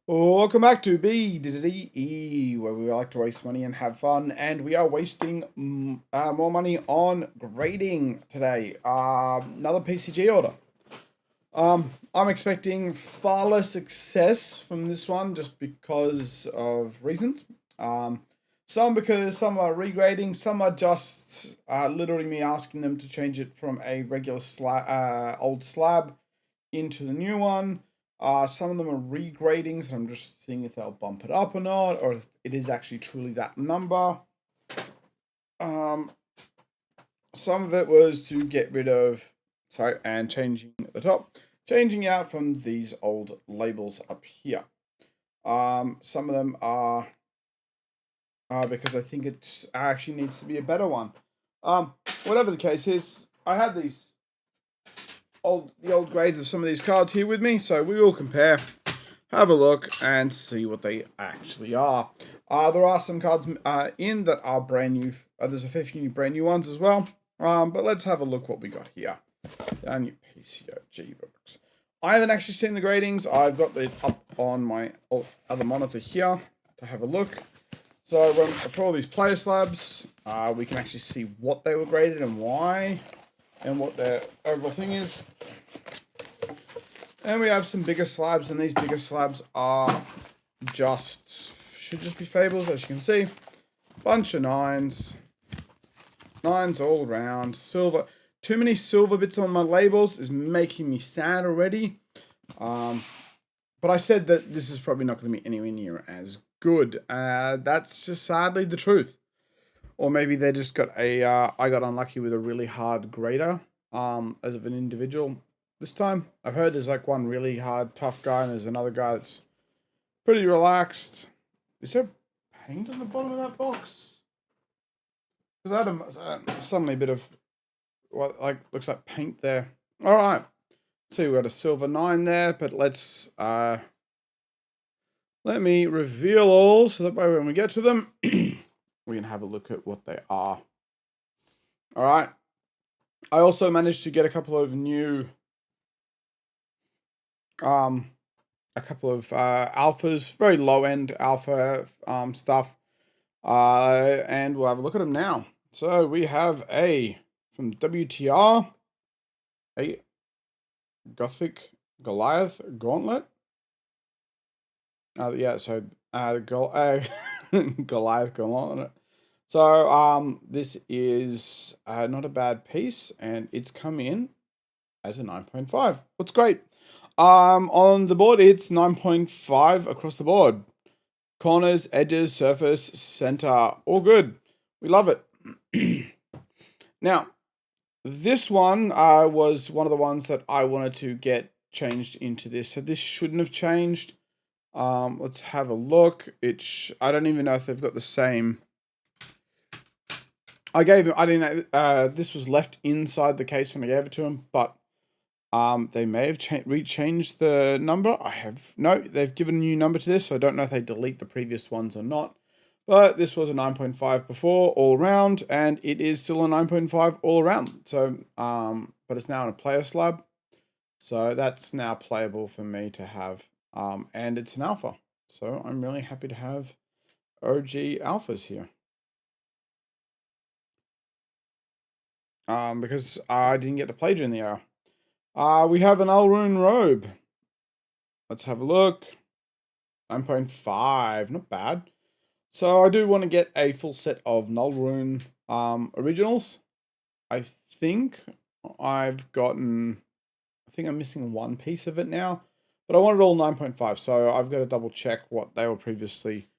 Welcome back to BDDE, where we like to waste money and have fun, and we are wasting more money on grading today. Another PCG order. I'm expecting far less success from this one just because of reasons. Um, some because some are regrading, some are just literally me asking them to change it from a regular old slab into the new one. Some of them are regrading, so I'm just seeing if they'll bump it up or not, or if it is actually truly that number. Um, some of it was to get rid of, sorry, and changing at the top, changing out from these old labels up here. Some of them are because I think it actually needs to be a better one. Whatever the case is, I have the old grades of some of these cards here with me, so we will compare, have a look, and see what they actually are. There are some cards in that are brand new. There's a fair few brand new ones as well. But let's have a look what we got here. Down your PCG books. I haven't actually seen the gradings. I've got it up on my other monitor here to have a look. So for all these player slabs, we can actually see what they were graded and why, and what their overall thing is. And we have some bigger slabs, and these bigger slabs are should just be fables, as you can see. Bunch of nines. Nines all around. Silver. Too many silver bits on my labels is making me sad already. But I said that this is probably not going to be anywhere near as good. That's just sadly the truth. Or maybe they just got I got unlucky with a really hard grader as of an individual this time. I've heard there's like one really hard, tough guy, and there's another guy that's pretty relaxed. Is there paint on the bottom of that box? Because I had suddenly a bit of what looks like paint there. All right. See, we got a silver 9 there, but let's let me reveal all so that way when we get to them, we can have a look at what they are. All right. I also managed to get a couple of new alphas, very low end alpha stuff. And we'll have a look at them now. So we have from WTR, a Gothic Goliath Gauntlet. Yeah, so Goliath Gauntlet. So this is not a bad piece, and it's come in as a 9.5. What's great? On the board, it's 9.5 across the board. Corners, edges, surface, center, all good. We love it. Now, this one was one of the ones that I wanted to get changed into this. So this shouldn't have changed. Let's have a look. I don't even know if they've got the same. I didn't know, this was left inside the case when I gave it to him, but they may have rechanged the number. No, they've given a new number to this, so I don't know if they delete the previous ones or not. But this was a 9.5 before, all around, and it is still a 9.5 all around. So, but it's now in a player slab, so that's now playable for me to have. And it's an alpha, so I'm really happy to have OG alphas here. Because I didn't get to play during the era. We have an Alrune robe. Let's have a look. 9.5, not bad. So I do want to get a full set of Nullrune originals. I think I'm missing one piece of it now, but I want it all 9.5, so I've got to double check what they were previously.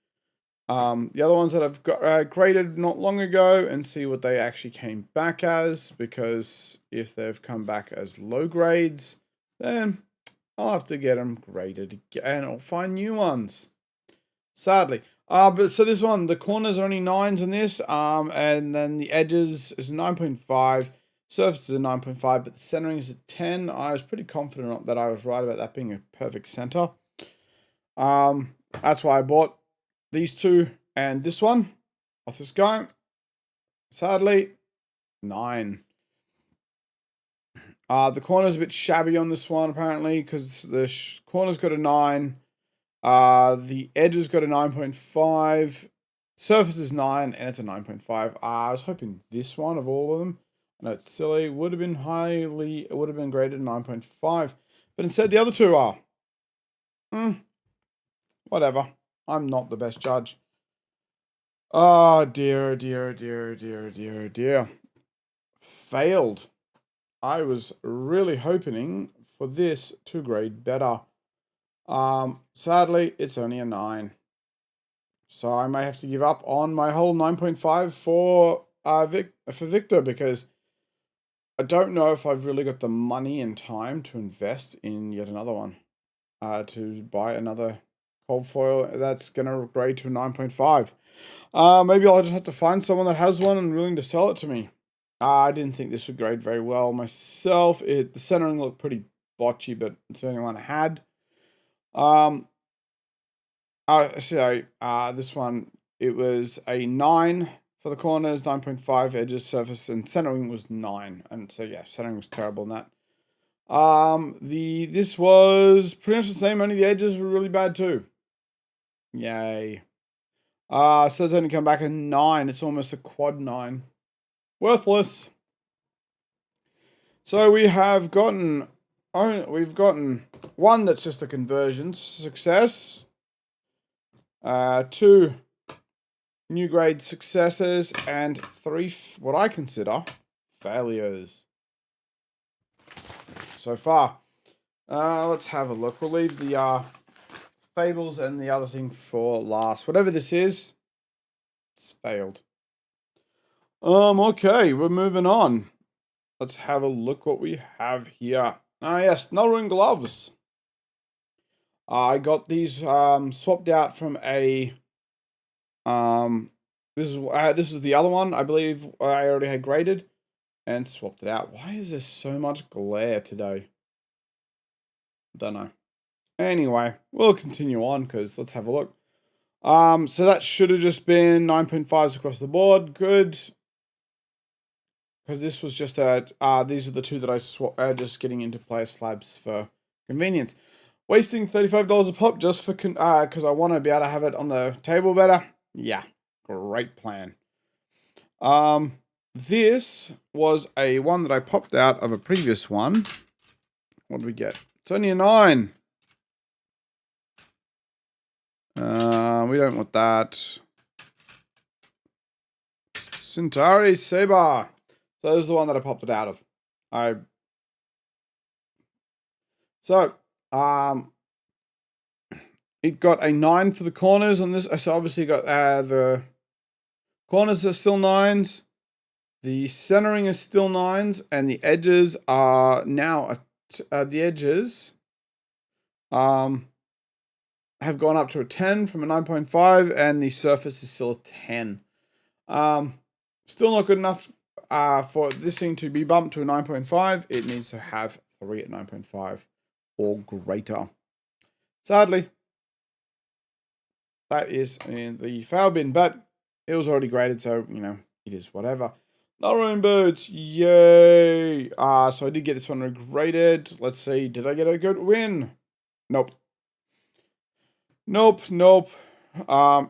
The other ones that I've got graded not long ago and see what they actually came back as, because if they've come back as low grades, then I'll have to get them graded again or find new ones. Sadly. But so this one, the corners are only 9s in this, and then the edges is 9.5, surface is a 9.5, but the centering is a 10. I was pretty confident that I was right about that being a perfect center. That's why I bought these two and this one off this guy. Sadly, 9. The corner's a bit shabby on this one, apparently, because the corner's got a 9. The edges got a 9.5. Surface is 9, and it's a 9.5. I was hoping this one of all of them, I know it's silly, would have been graded 9.5. But instead the other two are. Whatever. I'm not the best judge. Oh, dear, dear, dear, dear, dear, dear. Failed. I was really hoping for this to grade better. Sadly, it's only a 9. So I may have to give up on my whole 9.5 for Victor, because I don't know if I've really got the money and time to invest in yet another one. To buy another cold foil that's going to grade to a 9.5. Maybe I'll just have to find someone that has one and willing to sell it to me. I didn't think this would grade very well myself. The centering looked pretty botchy, but it's the only one I had. This one, it was a 9 for the corners, 9.5 edges, surface, and centering was 9. And so yeah, centering was terrible in that. This was pretty much the same, only the edges were really bad too. Yay. So it's only come back a 9. It's almost a quad 9. Worthless. So we've gotten one that's just a conversion success. 2 new grade successes and 3 what I consider failures so far. Let's have a look. We'll leave the fables and the other thing for last. Whatever this is, it's failed. Okay, we're moving on. Let's have a look what we have here. Yes, Nullrune gloves. I got these swapped out from a this is the other one I believe I already had graded and swapped it out. Why is there so much glare today? Don't know. Anyway, we'll continue on because let's have a look. So that should have just been 9.5s across the board. Good. Because this was just these are the two that I just getting into player slabs for convenience. Wasting $35 a pop just for because I want to be able to have it on the table better. Yeah, great plan. This was a one that I popped out of a previous one. What did we get? It's only a 9. We don't want that. Centauri Saber. So this is the one that I popped it out of. It got a 9 for the corners on this. So obviously got the corners are still 9s. The centering is still 9s, and the edges are now the edges have gone up to a 10 from a 9.5, and the surface is still a 10. Still not good enough for this thing to be bumped to a 9.5. It needs to have 3 at 9.5 or greater. Sadly, that is in the fail bin, but it was already graded, so, you know, it is whatever. Nullrune boots, yay! So I did get this one graded. Let's see, did I get a good win? Nope. Nope.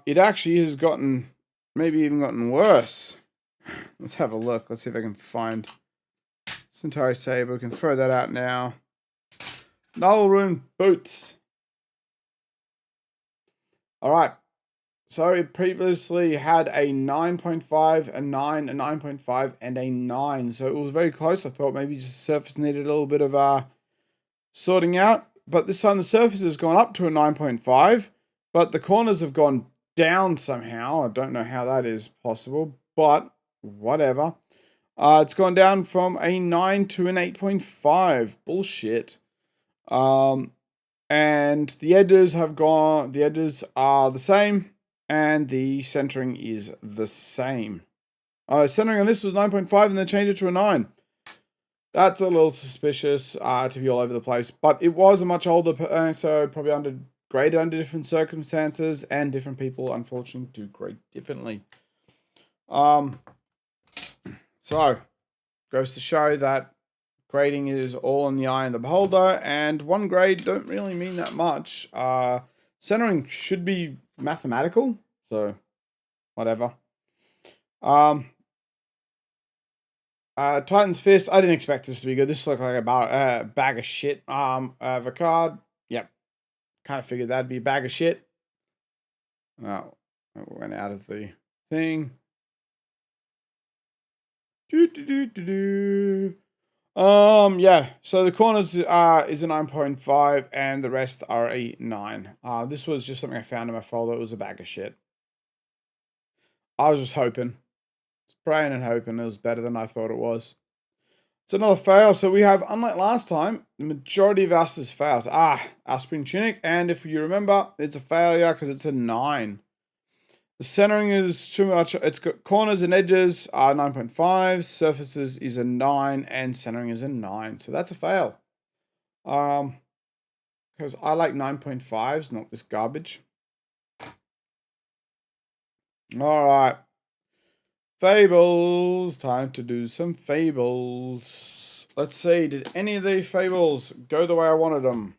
It actually has gotten, maybe even gotten worse. Let's have a look. Let's see if I can find Centauri Saber. We can throw that out now. Nullrune boots. Alright. So it previously had a 9.5, a 9, a 9.5, and a 9. So it was very close. I thought maybe just the surface needed a little bit of sorting out. But this time the surface has gone up to a 9.5. But the corners have gone down somehow. I don't know how that is possible. But whatever. It's gone down from a 9 to an 8.5. Bullshit. And the edges are the same. And the centering is the same. Centering on this was 9.5 and then changed it to a 9. That's a little suspicious to be all over the place. But it was a much older, so probably graded under different circumstances. And different people, unfortunately, do grade differently. So, goes to show that grading is all in the eye of the beholder. And one grade don't really mean that much. Centering should be mathematical, so whatever. Titan's Fist, I didn't expect this to be good. This looked like a bag of shit. Vacard, yep. Kind of figured that'd be a bag of shit. Oh, went out of the thing. Yeah. So the corners is a 9.5 and the rest are a 9. This was just something I found in my folder. It was a bag of shit. I was just hoping. Praying and hoping it was better than I thought it was. It's another fail. So we have, unlike last time, the majority of us is fails. Our Spring Tunic. And if you remember, it's a failure because it's a 9. The centering is too much. It's got corners and edges are 9.5. Surfaces is a 9. And centering is a 9. So that's a fail. Because I like 9.5s, not this garbage. Alright. Fables. Time to do some fables. Let's see. Did any of these fables go the way I wanted them?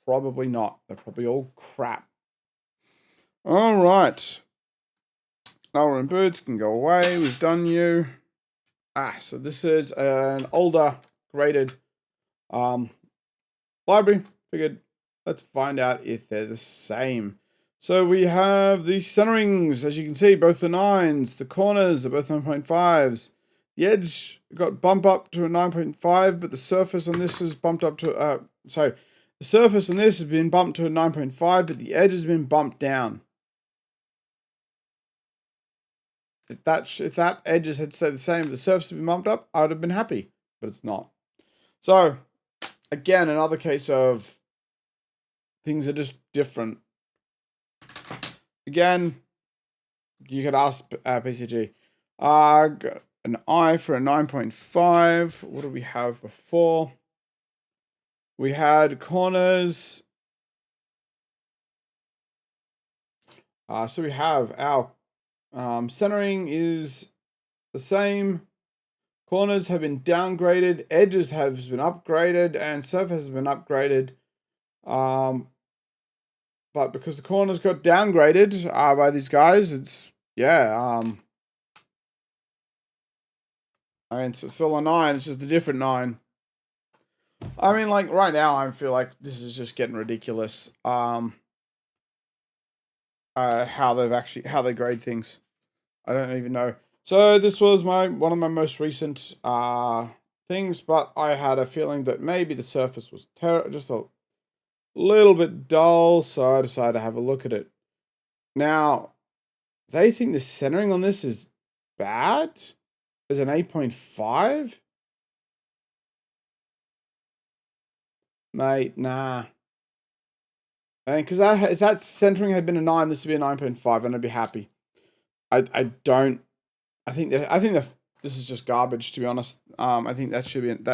Probably not. They're probably all crap. Alright. Noah and Birds can go away. We've done you. So this is an older graded library. Figured let's find out if they're the same. So we have the centerings, as you can see, both the 9s. The corners are both 9.5s. The edge got bumped up to a 9.5, but the surface on this is bumped up to the surface on this has been bumped to a 9.5, but the edge has been bumped down. If that edges had stayed the same, the surface had been bumped up, I would have been happy, but it's not. So, again, another case of things are just different. Again, you could ask PCG. Got an I for a 9.5. What do we have before? We had corners. So we have our centering is the same. Corners have been downgraded. Edges have been upgraded. And surface has been upgraded. But because the corners got downgraded by these guys, it's, yeah. I mean, it's still a 9. It's just a different 9. I mean, like, right now, I feel like this is just getting ridiculous. How they grade things. I don't even know. So this was one of my most recent things, but I had a feeling that maybe the surface was just a little bit dull, so I decided to have a look at it. Now, they think the centering on this is bad? Is an 8.5? Mate, nah. And because if that centering had been a 9, this would be a 9.5, and I'd be happy. I think this is just garbage, to be honest. I think that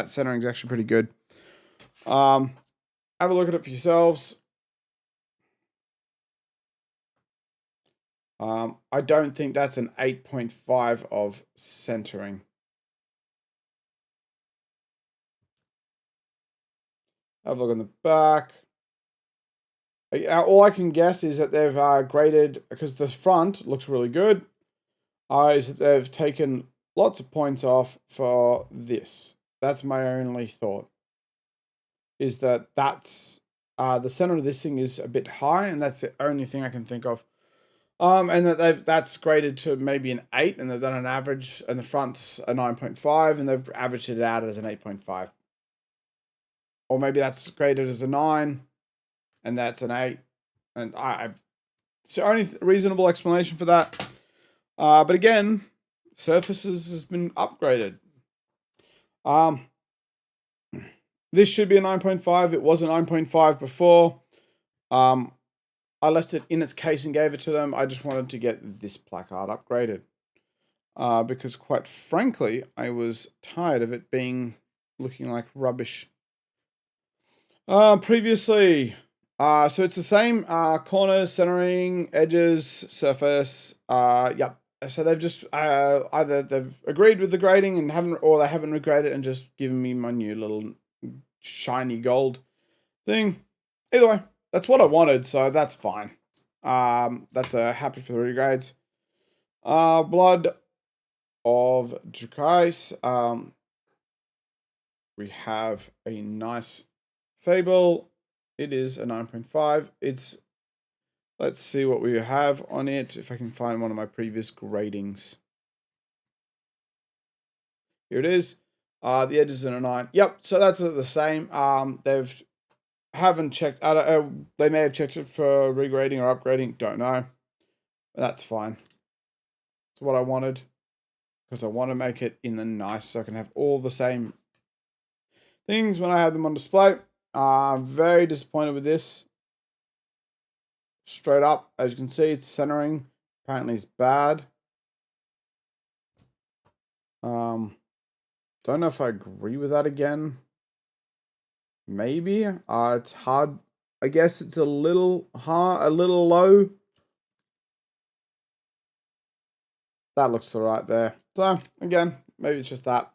centering is actually pretty good. Have a look at it for yourselves. I don't think that's an 8.5 of centering. Have a look on the back. All I can guess is that they've graded, because the front looks really good, is that they've taken lots of points off for this. That's my only thought. Is that's the center of this thing is a bit high, and that's the only thing I can think of. And that's graded to maybe an 8, and they've done an average, and the front's a 9.5, and they've averaged it out as an 8.5. Or maybe that's graded as a 9, and that's an 8. And it's the only reasonable explanation for that. But again, surfaces has been upgraded. This should be a 9.5. It was a 9.5 before. I left it in its case and gave it to them. I just wanted to get this placard upgraded. Because quite frankly, I was tired of it looking like rubbish. Previously, so it's the same corners, centering, edges, surface. Yep. So they've just either they've agreed with the grading and they haven't regraded and just given me my new little shiny gold thing. Either way, that's what I wanted, so that's fine. That's a happy for the regrades. Blood of Drakais. We have a nice Fable. It is a 9.5. Let's see what we have on it, if I can find one of my previous gradings. Here it is. The edges are a 9. Yep, so that's the same. Haven't checked. They may have checked it for regrading or upgrading. Don't know. That's fine. It's what I wanted, because I want to make it in the nice so I can have all the same things when I have them on display. Very disappointed with this. Straight up, as you can see, it's centering. Apparently it's bad. Don't know if I agree with that again. Maybe. It's hard. I guess it's a little hard, a little low. That looks alright there. So, again, maybe it's just that.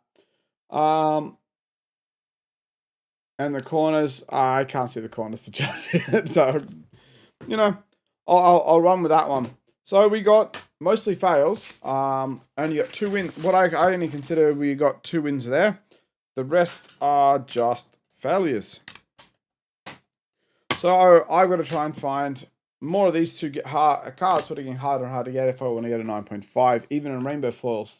And the corners, I can't see the corners to judge it. So, you know, I'll run with that one. So we got mostly fails. Only got 2 wins. What I only consider we got 2 wins there. The rest are just failures. So I've got to try and find more of these to get cards. What are getting harder and harder to get if I want to get a 9.5, even in rainbow foils.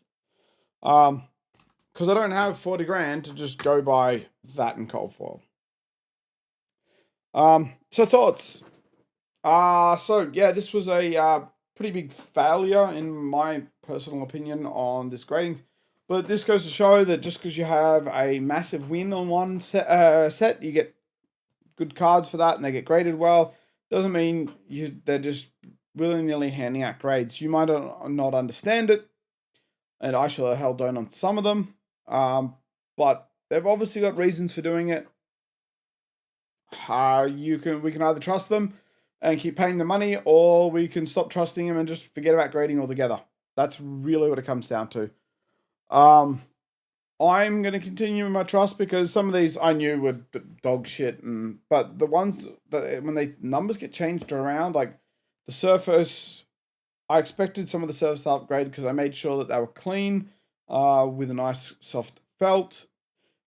Because I don't have 40 grand to just go buy that in cold foil. So thoughts. So yeah, this was a pretty big failure in my personal opinion on this grading. But this goes to show that just because you have a massive win on one set, you get good cards for that and they get graded well, doesn't mean they're just willy-nilly handing out grades. You might not understand it, and I sure the hell don't on some of them. But they've obviously got reasons for doing it. We can either trust them and keep paying the money, or we can stop trusting them and just forget about grading altogether. That's really what it comes down to. I'm going to continue with my trust because some of these I knew were dog shit, but the ones that when the numbers get changed around, like the surface, I expected some of the surface to upgrade because I made sure that they were clean, with a nice soft felt.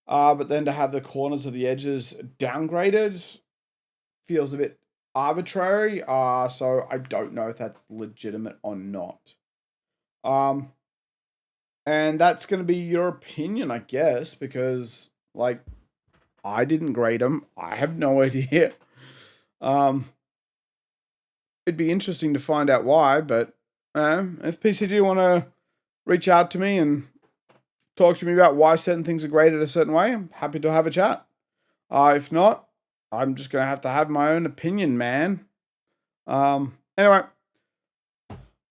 But then to have the corners of the edges downgraded feels a bit arbitrary. So I don't know if that's legitimate or not. And that's going to be your opinion, I guess, because, like, I didn't grade them. I have no idea. It'd be interesting to find out why, but if PCG want to reach out to me and talk to me about why certain things are graded a certain way, I'm happy to have a chat. If not, I'm just going to have my own opinion, man. Anyway.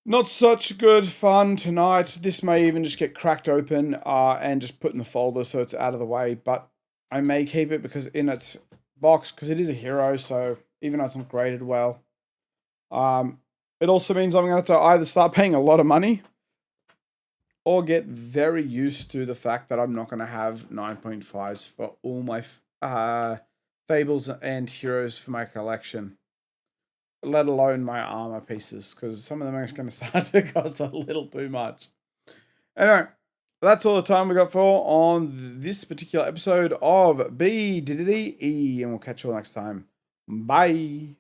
Not such good fun tonight. This may even just get cracked open and just put in the folder so it's out of the way. But I may keep it because in its box, because it is a hero, so even though it's not graded well. It also means I'm going to have to either start paying a lot of money or get very used to the fact that I'm not going to have 9.5s for all my fables and heroes for my collection. Let alone my armor pieces, because some of them are going to start to cost a little too much. Anyway, that's all the time we got for on this particular episode of BDDE, and we'll catch you all next time. Bye.